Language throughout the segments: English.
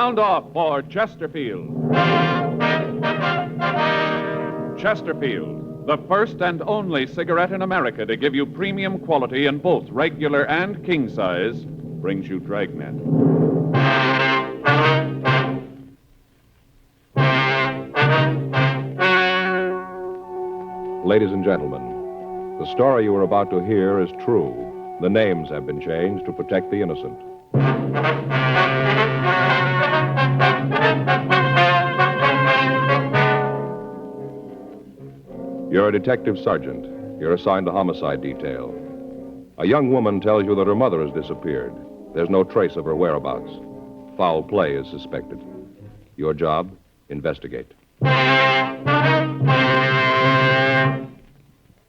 Sound off for Chesterfield. Chesterfield, the first and only cigarette in America to give you premium quality in both regular and king size, brings you Dragnet. Ladies and gentlemen, the story you are about to hear is true. The names have been changed to protect the innocent. You're a detective sergeant. You're assigned to homicide detail. A young woman tells you that her mother has disappeared. There's no trace of her whereabouts. Foul play is suspected. Your job, investigate.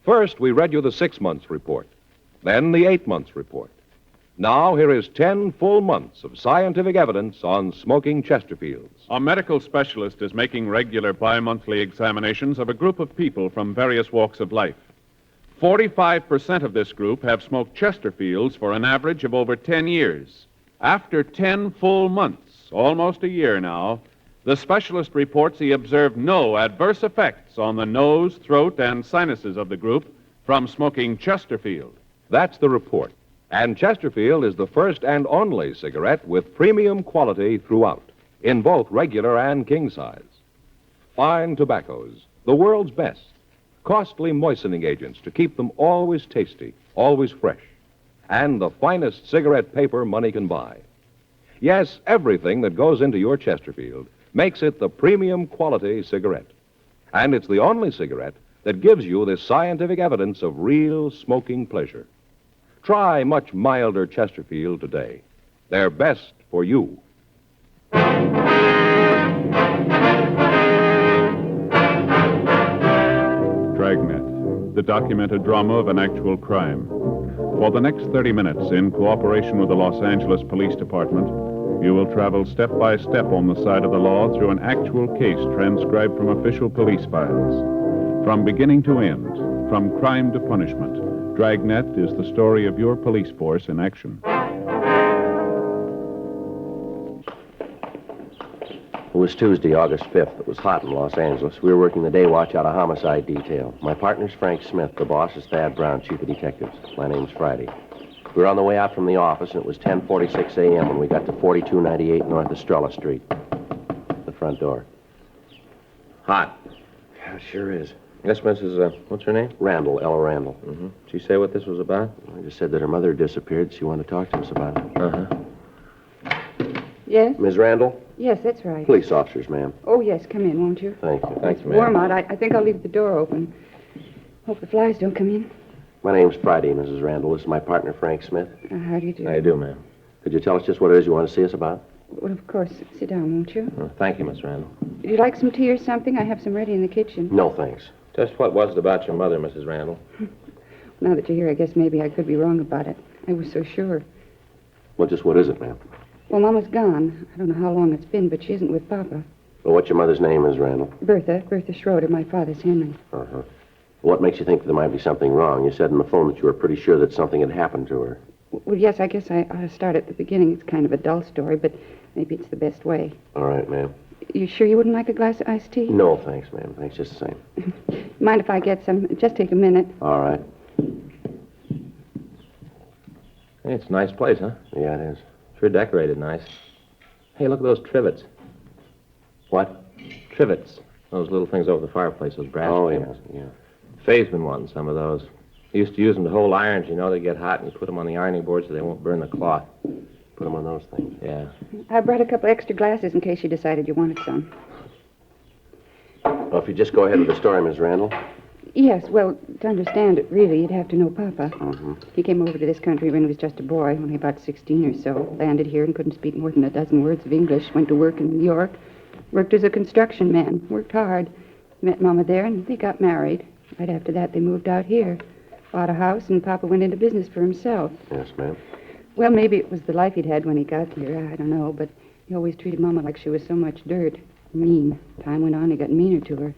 First, we read you the 6 months report, then the 8 months report. Now, here is 10 full months of scientific evidence on smoking Chesterfields. A medical specialist is making regular bi-monthly examinations of a group of people from various walks of life. 45% of this group have smoked Chesterfields for an average of over 10 years. After 10 full months, almost a year now, the specialist reports he observed no adverse effects on the nose, throat, and sinuses of the group from smoking Chesterfield. That's the report. And Chesterfield is the first and only cigarette with premium quality throughout, in both regular and king size. Fine tobaccos, the world's best. Costly moistening agents to keep them always tasty, always fresh. And the finest cigarette paper money can buy. Yes, everything that goes into your Chesterfield makes it the premium quality cigarette. And it's the only cigarette that gives you this scientific evidence of real smoking pleasure. Try much milder Chesterfield today. They're best for you. Dragnet, the documented drama of an actual crime. For the next 30 minutes, in cooperation with the Los Angeles Police Department, you will travel step by step on the side of the law through an actual case transcribed from official police files. From beginning to end, from crime to punishment, Dragnet is the story of your police force in action. It was Tuesday, August 5th. It was hot in Los Angeles. We were working the day watch out of homicide detail. My partner's Frank Smith. The boss is Thad Brown, chief of detectives. My name's Friday. We were on the way out from the office, and it was 10:46 a.m. when we got to 4298 North Estrella Street. The front door. Hot. Yeah, it sure is. Yes, Mrs. What's her name? Randall, Ella Randall. Mm-hmm. Did she say what this was about? I just said that her mother had disappeared. She wanted to talk to us about it. Uh-huh. Yes? Ms. Randall? Yes, that's right. Police officers, ma'am. Oh, yes, come in, won't you? Thank you. Thanks, It's ma'am. warm out. I think I'll leave the door open. Hope the flies don't come in. My name's Friday, Mrs. Randall. This is my partner, Frank Smith. How do you do? How you do, ma'am? Could you tell us just what it is you want to see us about? Well, of course. Sit down, won't you? Thank you, Miss Randall. Would you like some tea or something? I have some ready in the kitchen. No, thanks. Just what was it about your mother, Mrs. Randall? Now that you're here, I guess maybe I could be wrong about it. I was so sure. Well, just what is it, ma'am? Well, Mama's gone. I don't know how long it's been, but she isn't with Papa. Well, what's your mother's name, Ms. Randall? Bertha Schroeder. My father's Henry. Uh-huh. What makes you think there might be something wrong? You said on the phone that you were pretty sure that something had happened to her. Well, yes, I guess I ought to start at the beginning. It's kind of a dull story, but maybe it's the best way. All right, ma'am. You sure you wouldn't like a glass of iced tea? No, thanks, ma'am. Thanks just the same. Mind if I get some? Just take a minute. All right. Hey, it's a nice place, huh? Yeah, it is. Sure decorated nice. Hey, look at those trivets. What? Trivets. Those little things over the fireplace, those brass Oh, trivets. yeah. Faye's been wanting some of those. He used to use them to hold irons, you know. They get hot, and you put them on the ironing board so they won't burn the cloth. Put them on those things. Yeah. I brought a couple extra glasses in case you decided you wanted some. Well, if you just go ahead with the story, Ms. Randall. Yes, well, to understand it, really, you'd have to know Papa. Mm-hmm. He came over to this country when he was just a boy, only about 16 or so. Landed here and couldn't speak more than a dozen words of English. Went to work in New York. Worked as a construction man. Worked hard. Met Mama there, and they got married. Right after that, they moved out here. Bought a house, and Papa went into business for himself. Yes, ma'am. Well, maybe it was the life he'd had when he got here. I don't know, but he always treated Mama like she was so much dirt. Mean. Time went on, he got meaner to her.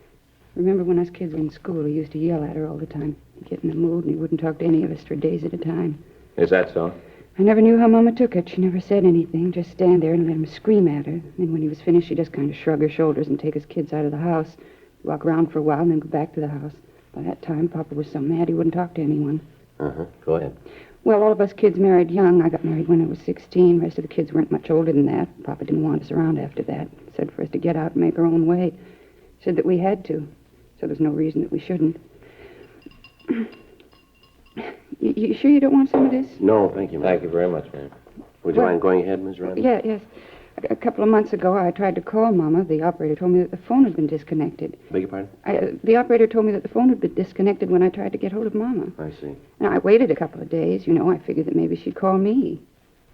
Remember when us kids were in school, he used to yell at her all the time. He'd get in a mood, and he wouldn't talk to any of us for days at a time. Is that so? I never knew how Mama took it. She never said anything, just stand there and let him scream at her. And when he was finished, she'd just kind of shrug her shoulders and take his kids out of the house, walk around for a while, and then go back to the house. By that time, Papa was so mad he wouldn't talk to anyone. Go ahead. Well, all of us kids married young. I got married when I was 16. The rest of the kids weren't much older than that. Papa didn't want us around after that. Said for us to get out and make our own way. Said that we had to. So there's no reason that we shouldn't. You sure you don't want some of this? No, thank you, ma'am. Thank you very much, ma'am. Would you Well- mind going ahead, Miss Randall? Yes. A couple of months ago, I tried to call Mama. The operator told me that the phone had been disconnected. Beg your pardon? The operator told me that the phone had been disconnected when I tried to get hold of Mama. I see. And I waited a couple of days. I figured that maybe she'd call me.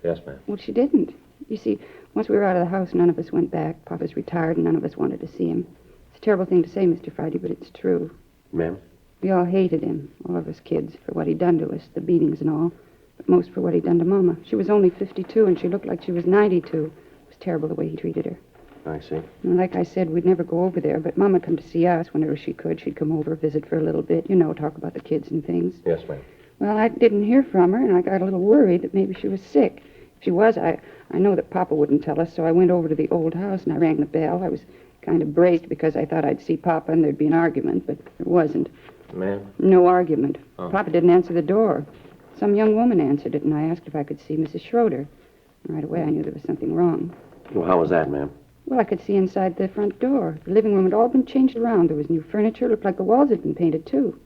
Yes, ma'am. Well, she didn't. You see, once we were out of the house, none of us went back. Papa's retired, and none of us wanted to see him. It's a terrible thing to say, Mr. Friday, but it's true. Ma'am? We all hated him, all of us kids, for what he'd done to us, the beatings and all. But most for what he'd done to Mama. She was only 52, and she looked like she was 92. It was terrible the way he treated her. I see. And like I said, we'd never go over there, but Mama come to see us whenever she could. She'd come over, visit for a little bit, talk about the kids and things. Yes, ma'am. Well, I didn't hear from her, and I got a little worried that maybe she was sick. If she was, I know that Papa wouldn't tell us, so I went over to the old house, and I rang the bell. I was kind of braced because I thought I'd see Papa and there'd be an argument, but there wasn't. Ma'am? No argument. Oh. Papa didn't answer the door. Some young woman answered it, and I asked if I could see Mrs. Schroeder. Right away, I knew there was something wrong. Well, how was that, ma'am? Well, I could see inside the front door. The living room had all been changed around. There was new furniture. Looked like the walls had been painted, too.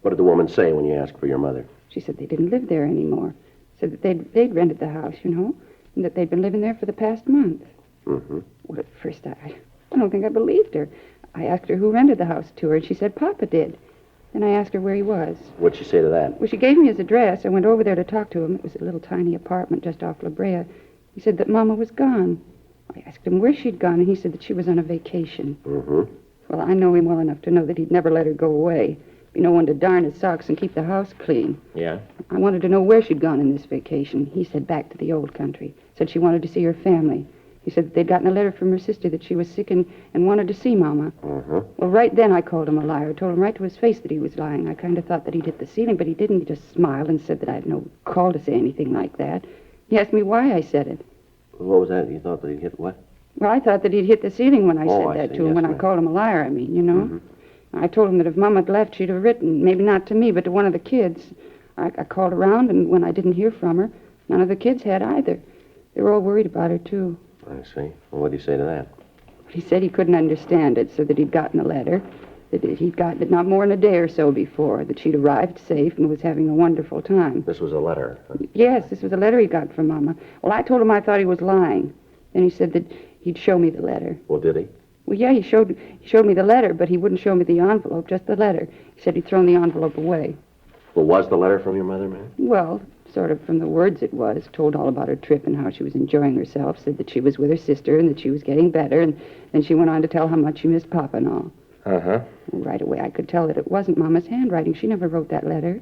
What did the woman say when you asked for your mother? She said they didn't live there anymore. Said that they'd rented the house, and that they'd been living there for the past month. Mm-hmm. Well, at first, I don't think I believed her. I asked her who rented the house to her, and she said Papa did. Then I asked her where he was. What'd she say to that? Well, she gave me his address. I went over there to talk to him. It was a little tiny apartment just off La Brea. He said that Mama was gone. I asked him where she'd gone, and he said that she was on a vacation. Mm-hmm. Well, I know him well enough to know that he'd never let her go away. Be no one to darn his socks and keep the house clean. Yeah? I wanted to know where she'd gone in this vacation. He said back to the old country. Said she wanted to see her family. He said that they'd gotten a letter from her sister that she was sick and wanted to see Mama. Mm-hmm. Well, right then I called him a liar. Told him right to his face that he was lying. I kind of thought that he'd hit the ceiling, but he didn't. He just smiled and said that I had no call to say anything like that. He asked me why I said it. What was that? You thought that he'd hit what? Well, I thought that he'd hit the ceiling when I Oh, said I that see. to him, Yes, when I ma'am. called him a liar, I told him that if Mama had left, she'd have written, maybe not to me, but to one of the kids. I called around, and when I didn't hear from her, none of the kids had either. They were all worried about her, too. I see. Well, what did he say to that? He said he couldn't understand it, so that he'd gotten a letter, that he'd gotten it not more than a day or so before, that she'd arrived safe and was having a wonderful time. This was a letter. Yes, this was a letter he got from Mama. Well, I told him I thought he was lying. Then he said that he'd show me the letter. Well, did he? Well, yeah, he showed me the letter, but he wouldn't show me the envelope, just the letter. He said he'd thrown the envelope away. Well, was the letter from your mother, ma'am? Well, sort of from the words it was. Told all about her trip and how she was enjoying herself. Said that she was with her sister and that she was getting better. And then she went on to tell how much she missed Papa and all. Uh-huh. Well, right away, I could tell that it wasn't Mama's handwriting. She never wrote that letter.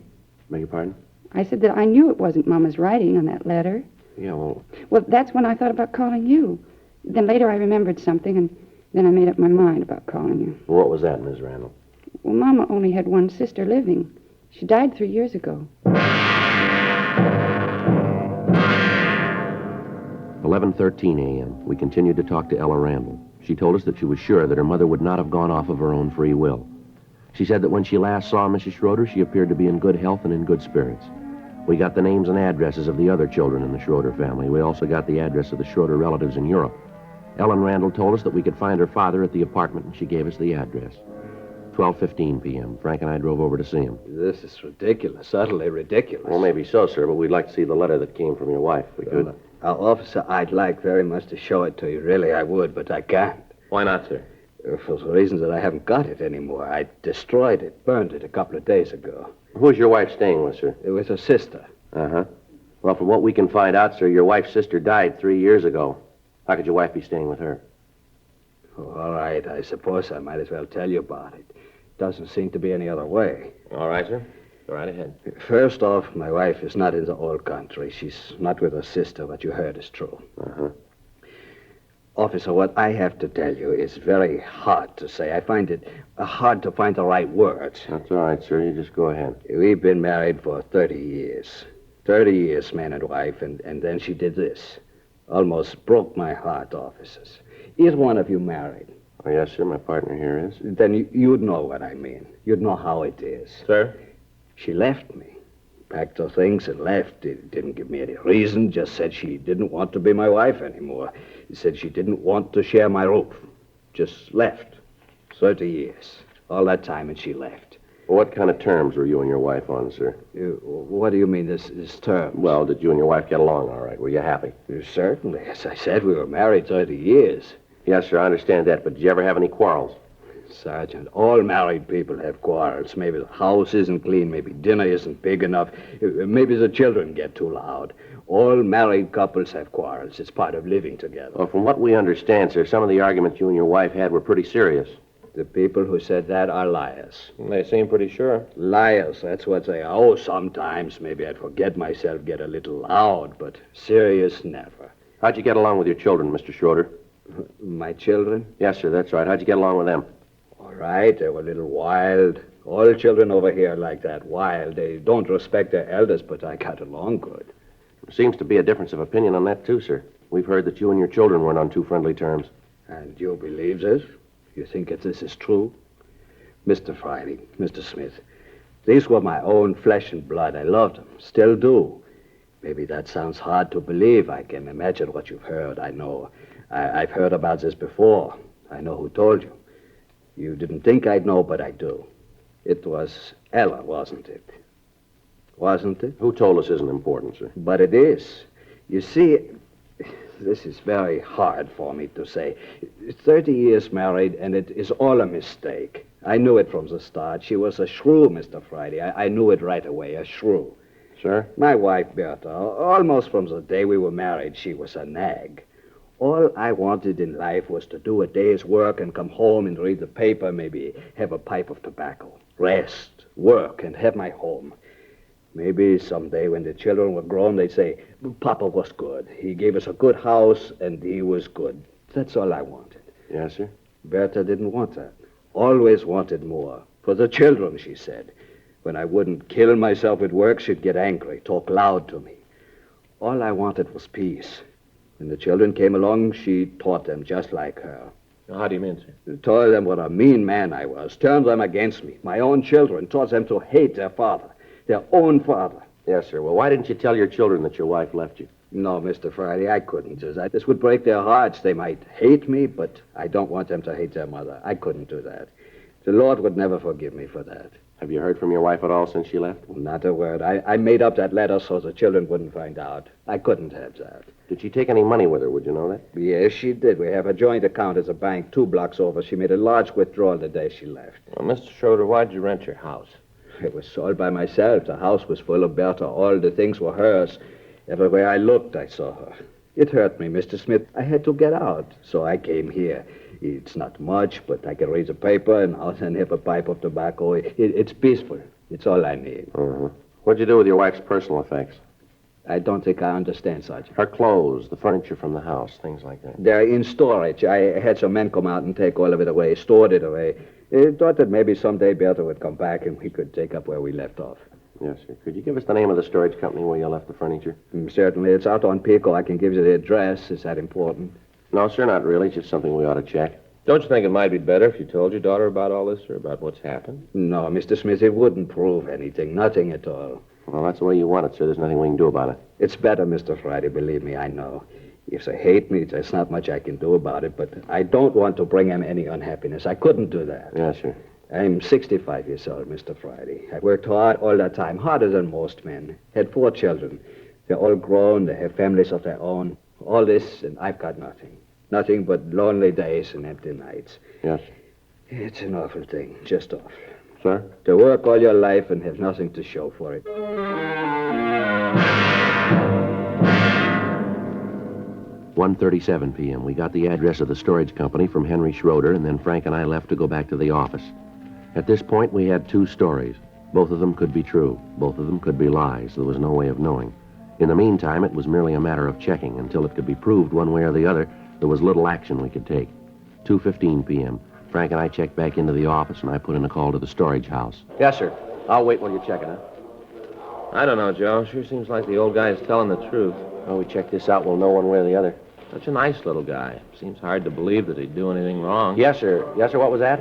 Beg your pardon? I said that I knew it wasn't Mama's writing on that letter. Yeah, well, Well, that's when I thought about calling you. Then later I remembered something, and then I made up my mind about calling you. what was that, Miss Randall? Well, Mama only had one sister living. She died 3 years ago. 11:13 a.m. We continued to talk to Ella Randall. She told us that she was sure that her mother would not have gone off of her own free will. She said that when she last saw Mrs. Schroeder, she appeared to be in good health and in good spirits. We got the names and addresses of the other children in the Schroeder family. We also got the address of the Schroeder relatives in Europe. Ellen Randall told us that we could find her father at the apartment, and she gave us the address. 12:15 p.m. Frank and I drove over to see him. This is ridiculous, utterly ridiculous. Well, maybe so, sir, but we'd like to see the letter that came from your wife. We could. Officer, I'd like very much to show it to you. Really, I would, but I can't. Why not, sir? For the reasons that I haven't got it anymore. I destroyed it, burned it a couple of days ago. Who's your wife staying with, sir? It was her sister. Uh-huh. Well, from what we can find out, sir, your wife's sister died 3 years ago. How could your wife be staying with her? Oh, all right, I suppose I might as well tell you about it. Doesn't seem to be any other way. All right, sir. Go right ahead. First off, my wife is not in the old country. She's not with her sister. What you heard is true. Uh-huh. Officer, what I have to tell you is very hard to say. I find it hard to find the right words. That's all right, sir. You just go ahead. We've been married for 30 years. 30 years, man and wife, and then she did this. Almost broke my heart, officers. Is one of you married? Oh, yes, sir. My partner here is. Then you'd know what I mean. You'd know how it is. Sir? She left me. Packed her things and left. Didn't give me any reason, just said she didn't want to be my wife anymore. Said she didn't want to share my roof. Just left. 30 years. All that time, and she left. Well, what kind of terms were you and your wife on, sir? What do you mean, this term? Well, did you and your wife get along all right? Were you happy? Certainly. As I said, we were married 30 years. Yes, sir, I understand that, but did you ever have any quarrels? Sergeant, all married people have quarrels. Maybe the house isn't clean, maybe dinner isn't big enough, maybe the children get too loud. All married couples have quarrels. It's part of living together. Well, from what we understand, sir, some of the arguments you and your wife had were pretty serious. The people who said that are liars. They seem pretty sure. Liars, that's what they are. Oh, sometimes maybe I'd forget myself, get a little loud, but serious, never. How'd you get along with your children, Mr. Schroeder? My children? Yes, sir, that's right. How'd you get along with them? All right, they were a little wild. All children over here are like that, wild. They don't respect their elders, but I got along good. There seems to be a difference of opinion on that, too, sir. We've heard that you and your children weren't on too friendly terms. And you believe this? You think that this is true? Mr. Friday, Mr. Smith, these were my own flesh and blood. I loved them, still do. Maybe that sounds hard to believe. I can imagine what you've heard. I know. I've heard about this before. I know who told you. You didn't think I'd know, but I do. It was Ella, wasn't it? Wasn't it? Who told us isn't important, sir? But it is. You see, this is very hard for me to say. 30 years married, and it is all a mistake. I knew it from the start. She was a shrew, Mr. Friday. I knew it right away, a shrew. Sir? My wife, Bertha, almost from the day we were married, she was a nag. All I wanted in life was to do a day's work and come home and read the paper, maybe have a pipe of tobacco, rest, work, and have my home. Maybe someday when the children were grown, they'd say, Papa was good. He gave us a good house, and he was good. That's all I wanted. Yes, sir. Bertha didn't want that. Always wanted more. For the children, she said. When I wouldn't kill myself at work, she'd get angry, talk loud to me. All I wanted was peace. When the children came along, she taught them just like her. How do you mean, sir? Told them what a mean man I was, turned them against me. My own children, taught them to hate their father, their own father. Yes, sir. Well, why didn't you tell your children that your wife left you? No, Mr. Friday, I couldn't do that. This would break their hearts. They might hate me, but I don't want them to hate their mother. I couldn't do that. The Lord would never forgive me for that. Have you heard from your wife at all since she left? Not a word. I made up that letter so the children wouldn't find out. I couldn't have that. Did she take any money with her? Would you know that? Yes, she did. We have a joint account at a bank 2 blocks over. She made a large withdrawal the day she left. Well, Mr. Schroeder, why'd you rent your house? It was sold by myself. The house was full of Bertha. All the things were hers. Everywhere I looked, I saw her. It hurt me, Mr. Smith. I had to get out, so I came here. It's not much, but I can read the paper and have a pipe of tobacco. It's peaceful. It's all I need. Uh-huh. What'd you do with your wife's personal effects? I don't think I understand, Sergeant. Her clothes, the furniture from the house, things like that. They're in storage. I had some men come out and take all of it away, stored it away. I thought that maybe someday Bertha would come back and we could take up where we left off. Yes, sir. Could you give us the name of the storage company where you left the furniture? Certainly. It's out on Pico. I can give you the address. Is that important? No, sir, not really. Just something we ought to check. Don't you think it might be better if you told your daughter about all this, or about what's happened? No, Mr. Smith, it wouldn't prove anything. Nothing at all. Well, that's the way you want it, sir. There's nothing we can do about it. It's better, Mr. Friday, believe me, I know. If they hate me, there's not much I can do about it, but I don't want to bring them any unhappiness. I couldn't do that. Yes, sir. I'm 65 years old, Mr. Friday. I worked hard all that time, harder than most men. Had 4 children. They're all grown. They have families of their own. All this, and I've got nothing. Nothing but lonely days and empty nights. Yes. It's an awful thing, just awful. Sir? To work all your life and have nothing to show for it. 1:37 p.m. We got the address of the storage company from Henry Schroeder, and then Frank and I left to go back to the office. At this point, we had 2 stories. Both of them could be true. Both of them could be lies. There was no way of knowing. In the meantime, it was merely a matter of checking. Until it could be proved one way or the other, there was little action we could take. 2:15 p.m. Frank and I checked back into the office, and I put in a call to the storage house. Yes, sir. I'll wait while you're checking, huh? I don't know, Joe. Sure seems like the old guy's telling the truth. Well, we check this out, we'll know one way or the other. Such a nice little guy. Seems hard to believe that he'd do anything wrong. Yes, sir. Yes, sir, what was that?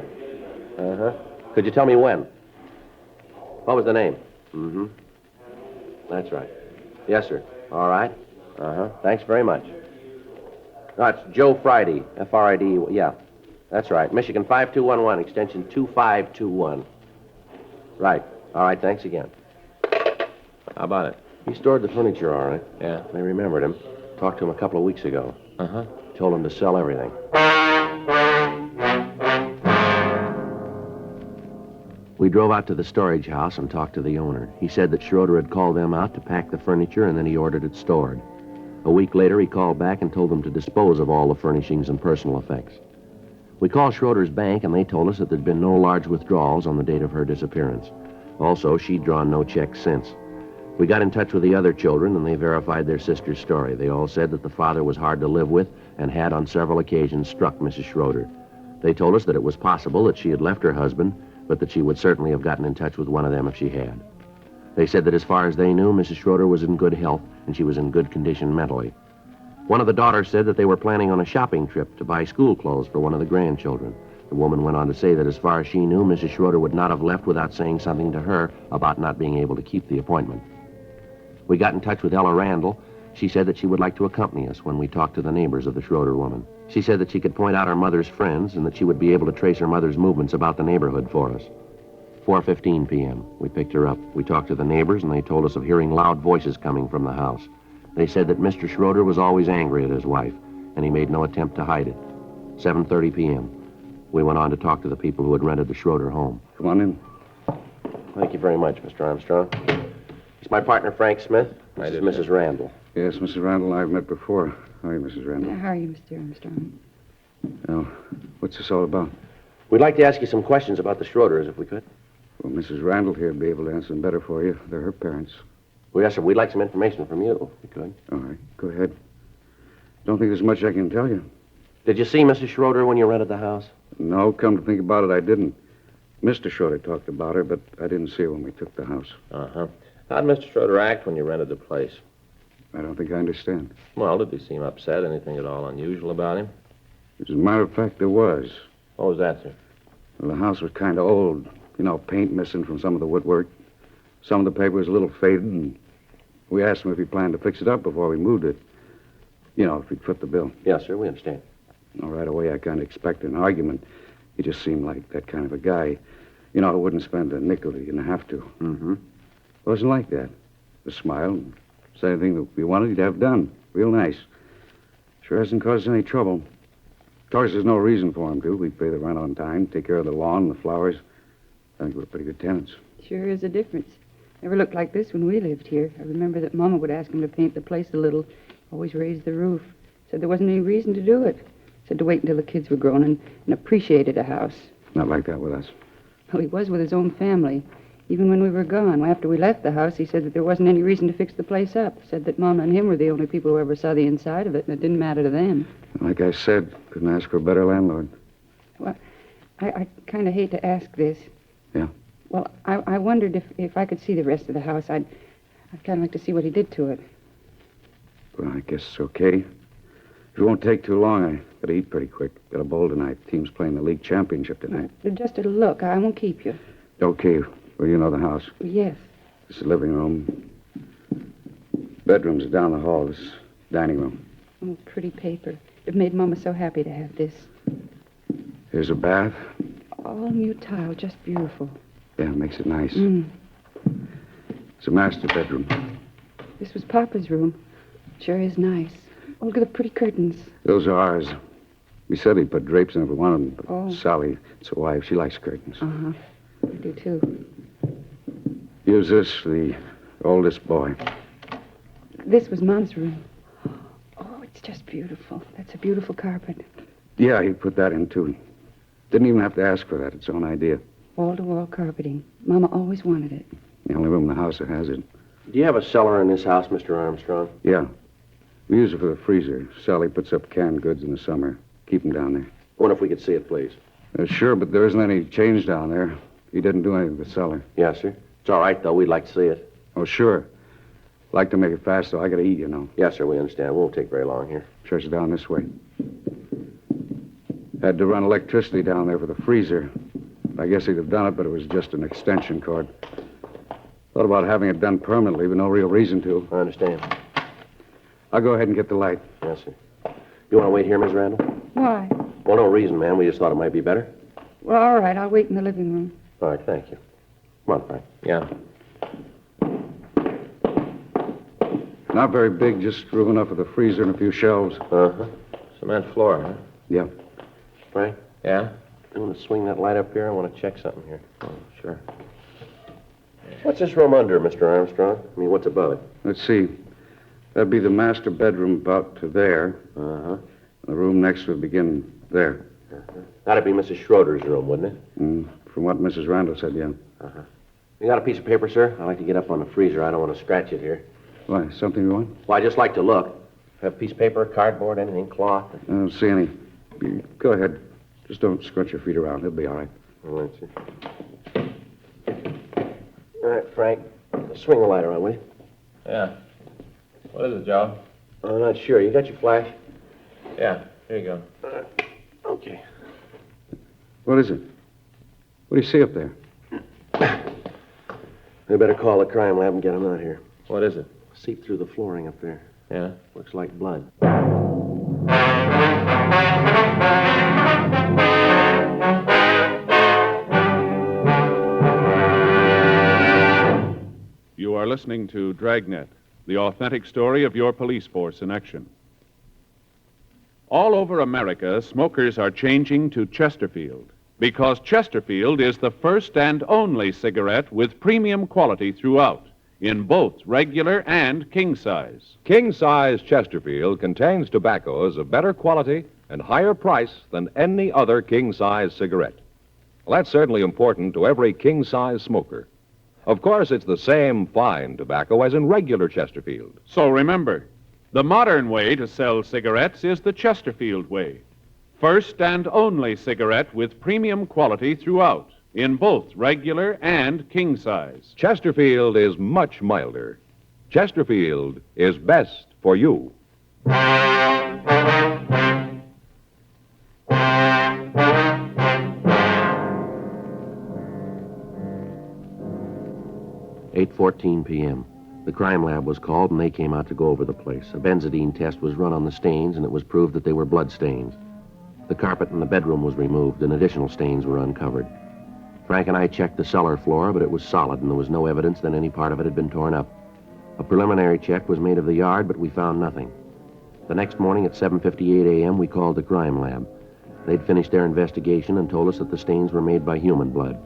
Uh-huh. Could you tell me when? What was the name? Mm-hmm. That's right. Yes, sir. All right. Uh-huh. Thanks very much. It's Joe Friday. F-R-I-D. Yeah, that's right. Michigan 5211, extension 2521. Right. All right, thanks again. How about it? He stored the furniture, all right. Yeah. They remembered him. Talked to him a couple of weeks ago. Uh-huh. Told him to sell everything. We drove out to the storage house and talked to the owner. He said that Schroeder had called them out to pack the furniture, and then he ordered it stored. A week later, he called back and told them to dispose of all the furnishings and personal effects. We called Schroeder's bank, and they told us that there'd been no large withdrawals on the date of her disappearance. Also, she'd drawn no checks since. We got in touch with the other children, and they verified their sister's story. They all said that the father was hard to live with and had on several occasions struck Mrs. Schroeder. They told us that it was possible that she had left her husband, but that she would certainly have gotten in touch with one of them if she had. They said that as far as they knew, Mrs. Schroeder was in good health, and she was in good condition mentally. One of the daughters said that they were planning on a shopping trip to buy school clothes for one of the grandchildren. The woman went on to say that as far as she knew, Mrs. Schroeder would not have left without saying something to her about not being able to keep the appointment. We got in touch with Ella Randall. She said that she would like to accompany us when we talked to the neighbors of the Schroeder woman. She said that she could point out her mother's friends and that she would be able to trace her mother's movements about the neighborhood for us. 4:15 p.m. We picked her up. We talked to the neighbors, and they told us of hearing loud voices coming from the house. They said that Mr. Schroeder was always angry at his wife, and he made no attempt to hide it. 7:30 p.m. We went on to talk to the people who had rented the Schroeder home. Come on in. Thank you very much, Mr. Armstrong. It's my partner, Frank Smith. This is Mrs. Randall. Yes, Mrs. Randall, I've met before. How are you, Mrs. Randall? How are you, Mr. Armstrong? Now, what's this all about? We'd like to ask you some questions about the Schroeders, if we could. Well, Mrs. Randall here would be able to answer them better for you. They're her parents. Well, yes, sir. We'd like some information from you, if we could. All right, go ahead. Don't think there's much I can tell you. Did you see Mrs. Schroeder when you rented the house? No, come to think about it, I didn't. Mr. Schroeder talked about her, but I didn't see her when we took the house. Uh-huh. How'd Mr. Schroeder act when you rented the place? I don't think I understand. Well, did he seem upset? Anything at all unusual about him? As a matter of fact, there was. What was that, sir? Well, the house was kind of old. You know, paint missing from some of the woodwork. Some of the paper was a little faded, and we asked him if he planned to fix it up before we moved it. You know, if he'd foot the bill. Yes, sir. We understand. Well, right away, I kind of expected an argument. He just seemed like that kind of a guy. You know, who wouldn't spend a nickel he didn't have to. Mm-hmm. Wasn't like that. Just smiled and said anything that we wanted, he'd have done. Real nice. Sure hasn't caused any trouble. Of course, there's no reason for him to. We pay the rent on time, take care of the lawn and the flowers. I think we're pretty good tenants. Sure is a difference. Never looked like this when we lived here. I remember that Mama would ask him to paint the place a little. Always raise the roof. Said there wasn't any reason to do it. Said to wait until the kids were grown and appreciated a house. Not like that with us. Well, he was with his own family. Even when we were gone, after we left the house, he said that there wasn't any reason to fix the place up. Said that Mama and him were the only people who ever saw the inside of it, and it didn't matter to them. Like I said, couldn't ask for a better landlord. Well, I kind of hate to ask this. Yeah? Well, I wondered if I could see the rest of the house. I'd kind of like to see what he did to it. Well, I guess it's okay. It won't take too long. I gotta eat pretty quick. Got a bowl tonight. Team's playing the league championship tonight. Just a look. I won't keep you. Okay. Well, you know the house. Yes. This is the living room. Bedrooms are down the hall. This is dining room. Oh, pretty paper. It made Mama so happy to have this. Here's a bath. All new tile, just beautiful. Yeah, makes it nice. Mm. It's a master bedroom. This was Papa's room. Sure is nice. Oh, look at the pretty curtains. Those are ours. We said he'd put drapes in every one of them, but Oh. Sally, it's a wife. She likes curtains. Uh-huh. I do, too. Use this for the oldest boy. This was Mom's room. Oh, it's just beautiful. That's a beautiful carpet. Yeah, he put that in, too. Didn't even have to ask for that. It's his own idea. Wall-to-wall carpeting. Mama always wanted it. The only room in the house that has it. Do you have a cellar in this house, Mr. Armstrong? Yeah. We use it for the freezer. Sally puts up canned goods in the summer. Keep them down there. I wonder if we could see it, please. Sure, but there isn't any change down there. He didn't do anything with the cellar. Yes, sir. It's all right, though. We'd like to see it. Oh, sure. Like to make it fast, though. I gotta eat, you know. Yes, sir, we understand. It won't take very long here. Church is down this way. Had to run electricity down there for the freezer. I guess he'd have done it, but it was just an extension cord. Thought about having it done permanently, but no real reason to. I understand. I'll go ahead and get the light. Yes, sir. You want to wait here, Miss Randall? Why? Well, no reason, ma'am. We just thought it might be better. Well, all right. I'll wait in the living room. All right, thank you. Come on, Frank. Yeah. Not very big, just room enough for the freezer and a few shelves. Uh-huh. Cement floor, huh? Yeah. Frank, Yeah? you want to swing that light up here? I want to check something here. Oh, sure. What's this room under, Mr. Armstrong? I mean, what's above it? Let's see. That'd be the master bedroom about to there. Uh-huh. The room next would begin there. That'd be Mrs. Schroeder's room, wouldn't it? From what Mrs. Randall said, yeah. Uh-huh. You got a piece of paper, sir? I'd like to get up on the freezer. I don't want to scratch it here. Why, something you want? Well, I just like to look. Have a piece of paper, cardboard, anything, cloth? I don't see any. Go ahead. Just don't scrunch your feet around. It'll be all right. All right, sir. All right, Frank. Swing the light around, will you? Yeah. What is it, Joe? I'm not sure. You got your flash? Yeah, here you go. Okay. What is it? What do you see up there? We better call the crime lab and get them out here. What is it? Seep through the flooring up there. Yeah? Looks like blood. You are listening to Dragnet, the authentic story of your police force in action. All over America, smokers are changing to Chesterfield because Chesterfield is the first and only cigarette with premium quality throughout, in both regular and king size. King size Chesterfield contains tobaccos of better quality and higher price than any other king size cigarette. Well, that's certainly important to every king size smoker. Of course, it's the same fine tobacco as in regular Chesterfield. So remember, the modern way to sell cigarettes is the Chesterfield way. First and only cigarette with premium quality throughout, in both regular and king size. Chesterfield is much milder. Chesterfield is best for you. 8:14 p.m. The crime lab was called, and they came out to go over the place. A benzidine test was run on the stains, and it was proved that they were blood stains. The carpet in the bedroom was removed, and additional stains were uncovered. Frank and I checked the cellar floor, but it was solid, and there was no evidence that any part of it had been torn up. A preliminary check was made of the yard, but we found nothing. The next morning at 7:58 a.m., we called the crime lab. They'd finished their investigation and told us that the stains were made by human blood.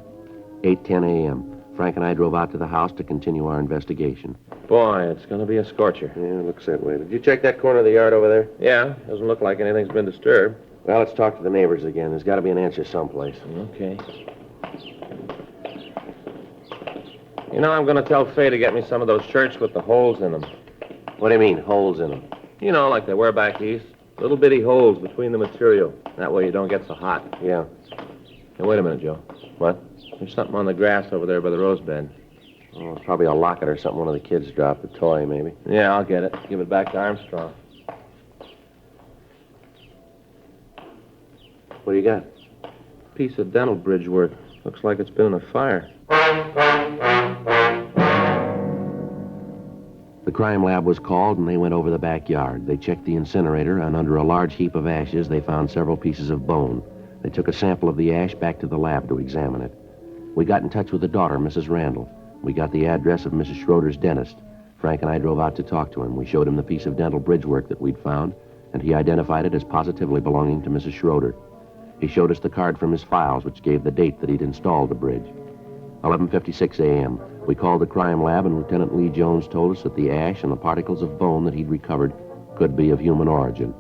8:10 a.m., Frank and I drove out to the house to continue our investigation. Boy, it's going to be a scorcher. Yeah, it looks that way. Did you check that corner of the yard over there? Yeah, doesn't look like anything's been disturbed. Well, let's talk to the neighbors again. There's got to be an answer someplace. Okay. You know, I'm going to tell Fay to get me some of those shirts with the holes in them. What do you mean, holes in them? You know, like they wear back east. Little bitty holes between the material. That way you don't get so hot. Yeah. Hey, wait a minute, Joe. What? There's something on the grass over there by the rose bed. Oh, probably a locket or something one of the kids dropped. A toy, maybe. Yeah, I'll get it. Give it back to Armstrong. What do you got? Piece of dental bridge work. Looks like it's been in a fire. The crime lab was called, and they went over the backyard. They checked the incinerator, and under a large heap of ashes, they found several pieces of bone. They took a sample of the ash back to the lab to examine it. We got in touch with the daughter, Mrs. Randall. We got the address of Mrs. Schroeder's dentist. Frank and I drove out to talk to him. We showed him the piece of dental bridge work that we'd found, and he identified it as positively belonging to Mrs. Schroeder. He showed us the card from his files, which gave the date that he'd installed the bridge. 11:56 a.m. We called the crime lab, and Lieutenant Lee Jones told us that the ash and the particles of bone that he'd recovered could be of human origin.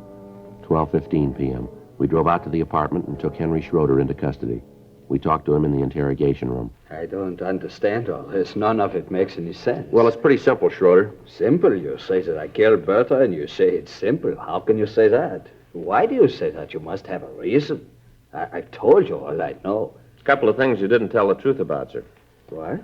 12:15 p.m. We drove out to the apartment and took Henry Schroeder into custody. We talked to him in the interrogation room. I don't understand all this. None of it makes any sense. Well, it's pretty simple, Schroeder. Simple? You say that I killed Bertha, and you say it's simple. How can you say that? Why do you say that? You must have a reason. I've told you all I know. A couple of things you didn't tell the truth about, sir. What?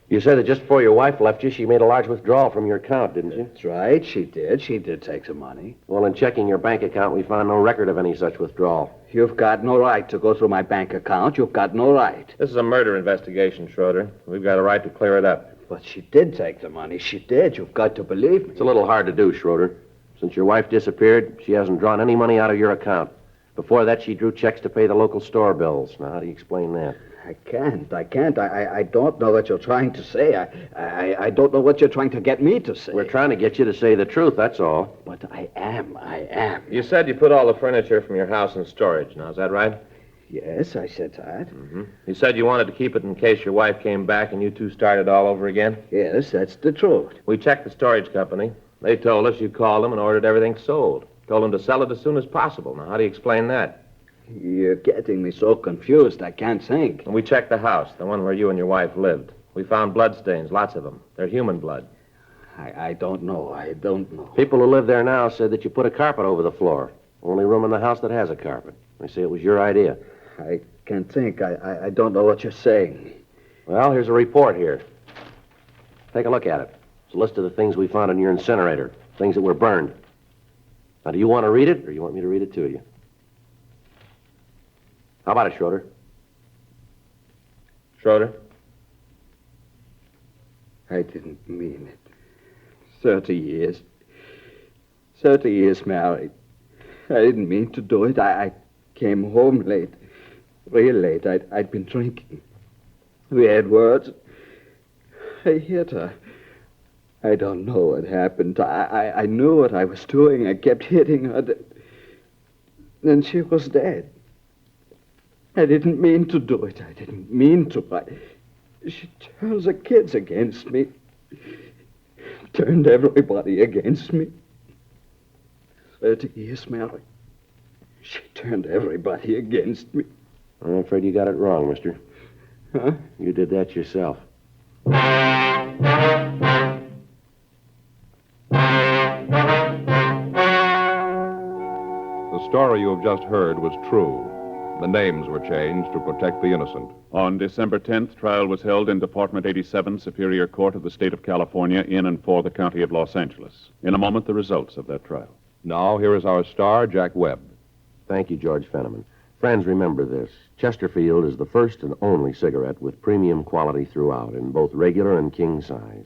You said that just before your wife left you, she made a large withdrawal from your account, didn't you? That's right, she did. She did take some money. Well, in checking your bank account, we found no record of any such withdrawal. You've got no right to go through my bank account. You've got no right. This is a murder investigation, Schroeder. We've got a right to clear it up. But she did take the money. She did. You've got to believe me. It's a little hard to do, Schroeder. Since your wife disappeared, she hasn't drawn any money out of your account. Before that, she drew checks to pay the local store bills. Now, how do you explain that? I can't. I don't know what you're trying to say. I don't know what you're trying to get me to say. We're trying to get you to say the truth, that's all. But I am. You said you put all the furniture from your house in storage. Now, is that right? Yes, I said that. You said you wanted to keep it in case your wife came back and you two started all over again? Yes, that's the truth. We checked the storage company. They told us you called them and ordered everything sold. Told them to sell it as soon as possible. Now, how do you explain that? You're getting me so confused, I can't think. And we checked the house, the one where you and your wife lived. We found bloodstains, lots of them. They're human blood. I don't know. I don't know. People who live there now said that you put a carpet over the floor. Only room in the house that has a carpet. They say it was your idea. I can't think. I don't know what you're saying. Well, here's a report here. Take a look at it. It's a list of the things we found in your incinerator, things that were burned. Now, do you want to read it, or do you want me to read it to you? How about it, Schroeder? Schroeder? I didn't mean it. 30 years. 30 years married. I didn't mean to do it. I came home late. Real late. I'd been drinking. We had words. I hit her. I don't know what happened. I knew what I was doing. I kept hitting her. Then she was dead. I didn't mean to do it. I didn't mean to. She turns the kids against me. Turned everybody against me. 30 years married. She turned everybody against me. I'm afraid you got it wrong, mister. Huh? You did that yourself. The story you have just heard was true. The names were changed to protect the innocent. On December 10th, trial was held in Department 87, Superior Court of the State of California, in and for the County of Los Angeles. In a moment, the results of that trial. Now, here is our star, Jack Webb. Thank you, George Fenneman. Friends, remember this. Chesterfield is the first and only cigarette with premium quality throughout, in both regular and king size.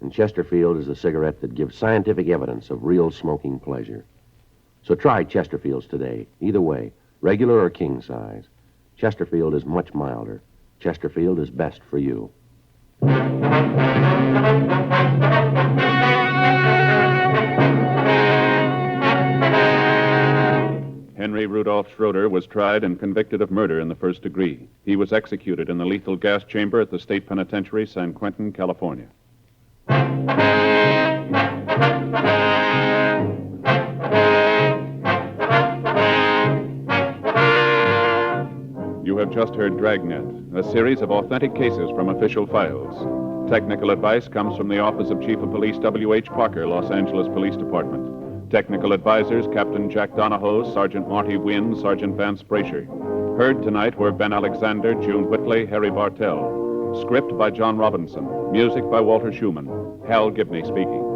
And Chesterfield is the cigarette that gives scientific evidence of real smoking pleasure. So try Chesterfields today. Either way, regular or king size. Chesterfield is much milder. Chesterfield is best for you. Henry Rudolph Schroeder was tried and convicted of murder in the first degree. He was executed in the lethal gas chamber at the State Penitentiary, San Quentin, California. You have just heard Dragnet, a series of authentic cases from official files. Technical advice comes from the Office of Chief of Police W.H. Parker, Los Angeles Police Department. Technical advisors, Captain Jack Donahoe, Sergeant Marty Wynn, Sergeant Vance Brasher. Heard tonight were Ben Alexander, June Whitley, Harry Bartell. Script by John Robinson. Music by Walter Schumann. Hal Gibney speaking.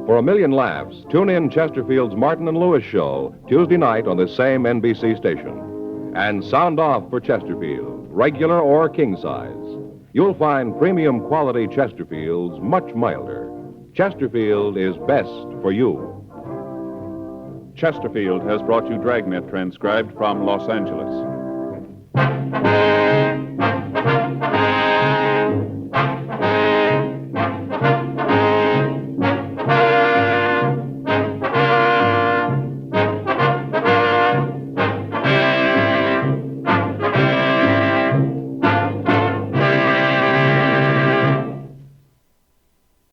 For a million laughs, tune in Chesterfield's Martin and Lewis show Tuesday night on this same NBC station. And sound off for Chesterfield, regular or king size. You'll find premium quality Chesterfields much milder. Chesterfield is best for you. Chesterfield has brought you Dragnet transcribed from Los Angeles.